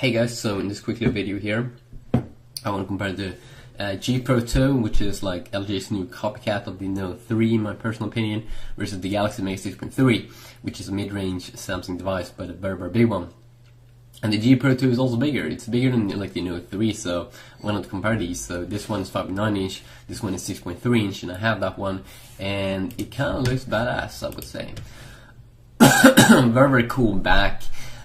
Hey guys, so in this quick little video here, I want to compare the G Pro 2, which is like LG's new copycat of the Note 3 in my personal opinion, versus the Galaxy Mega 6.3, which is a mid-range Samsung device, but a very big one. And the G Pro 2 is also bigger. It's bigger than like the Note 3, so why not compare these? So this one is 5.9 inch, this one is 6.3 inch, and I have that one, and it kind of looks badass, I would say. Very cool back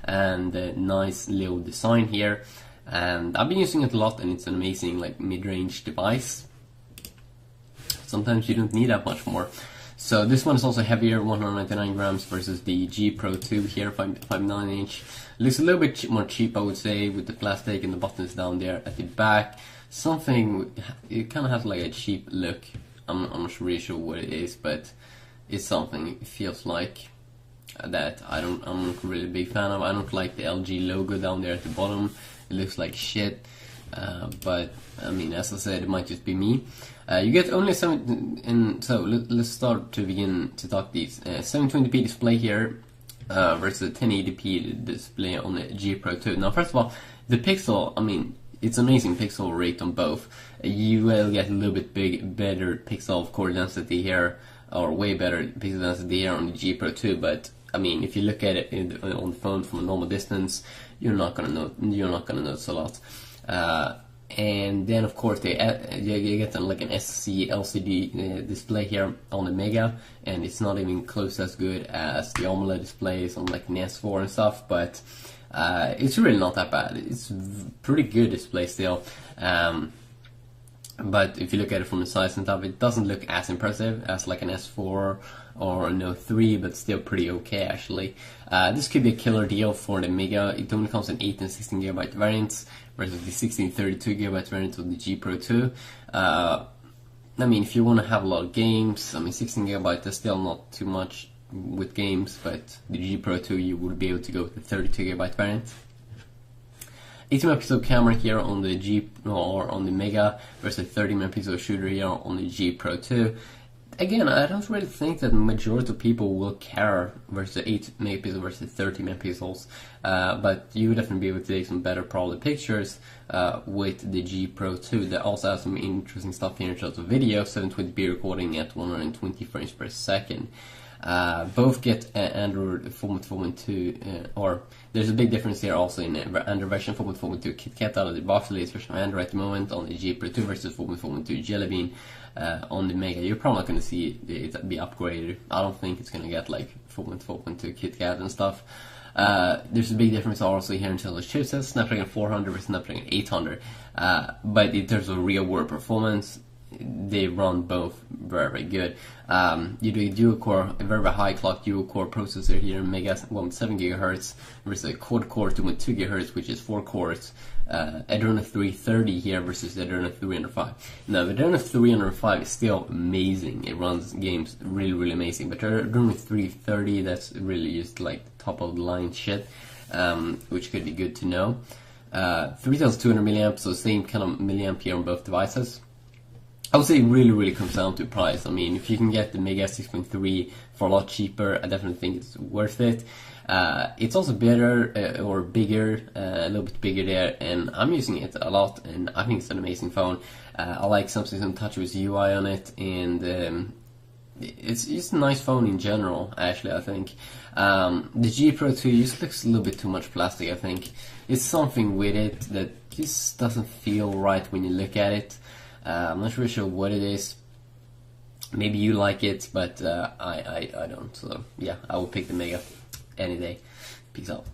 and a nice little design here, and I've been using it a lot, and it's an amazing like mid-range device. Sometimes you don't need that much more. So this one is also heavier, 199 grams, versus the G Pro 2 here, 5.9 inch. Looks a little bit more cheap, I would say, with the plastic and the buttons down there at the back. Something, it kind of has like a cheap look. I'm not really sure what it is, but it's something. It feels like that I'm not really a big fan of. I don't like the LG logo down there at the bottom. It looks like shit. But I mean, as I said, it might just be me. You get only 7, and so let's start to begin to talk these. 720p display here versus a 1080p display on the G Pro 2. Now, first of all, the pixel, I mean, it's amazing pixel rate on both. You will get a little bit better pixel core density here, or way better pixel density here on the G Pro 2, but I mean, if you look at it on the phone from a normal distance, you're not gonna notice a lot. And then of course you get like an SC LCD display here on the Mega, and it's not even close as good as the AMOLED displays on like an S4 and stuff, but it's really not that bad. It's pretty good display still. But if you look at it from the size and stuff, it doesn't look as impressive as like an S4 or a Note 3, but still pretty okay actually. This could be a killer deal for the Mega. It only comes in 8 and 16 GB variants versus the 16 32 GB variant of the G Pro 2. I mean, if you want to have a lot of games, I mean 16 GB is still not too much with games, but the G Pro 2 you would be able to go with the 32 GB variant. 80 megapixel camera here on the G or on the Mega versus 30 megapixel shooter here on the G Pro 2. Again, I don't really think that the majority of people will care versus 8 megapixels versus 30 megapixels, but you would definitely be able to take some better quality pictures with the G Pro 2. That also has some interesting stuff here in terms of video, 720p recording at 120 frames per second. Both get Android 4.4.2, or there's a big difference here also in Android version 4.4.2 KitKat out of the box, the latest version of Android at the moment on the G Pro 2 versus 4.4.2 Jelly Bean on the Mega. You're probably not going to see it be upgraded. I don't think it's going to get like 4.4.2 KitKat and stuff. There's a big difference also here in terms of chipsets, Snapdragon 400 versus Snapdragon 800. But in terms of real world performance, they run both very good. You do a dual core, a very high clock dual core processor here in Mega 1.7 GHz versus a quad core 2.2 GHz, which is 4 cores. Adreno 330 here versus the Adreno 305. Now the Adreno 305 is still amazing. It runs games really amazing, but the Adreno 330, that's really just like top of the line shit, which could be good to know. 3200 milliamps, so same kind of milliamp here on both devices. I would say it really comes down to price. I mean, if you can get the Mega 6.3 for a lot cheaper, I definitely think it's worth it. It's also better or bigger, a little bit bigger there, and I'm using it a lot, and I think it's an amazing phone. I like Samsung TouchWiz UI on it, and it's a nice phone in general, actually, I think. The G Pro 2 just looks a little bit too much plastic, I think. It's something with it that just doesn't feel right when you look at it. I'm not really sure what it is. Maybe you like it, but I don't. So yeah, I will pick the Mega any day. Peace out.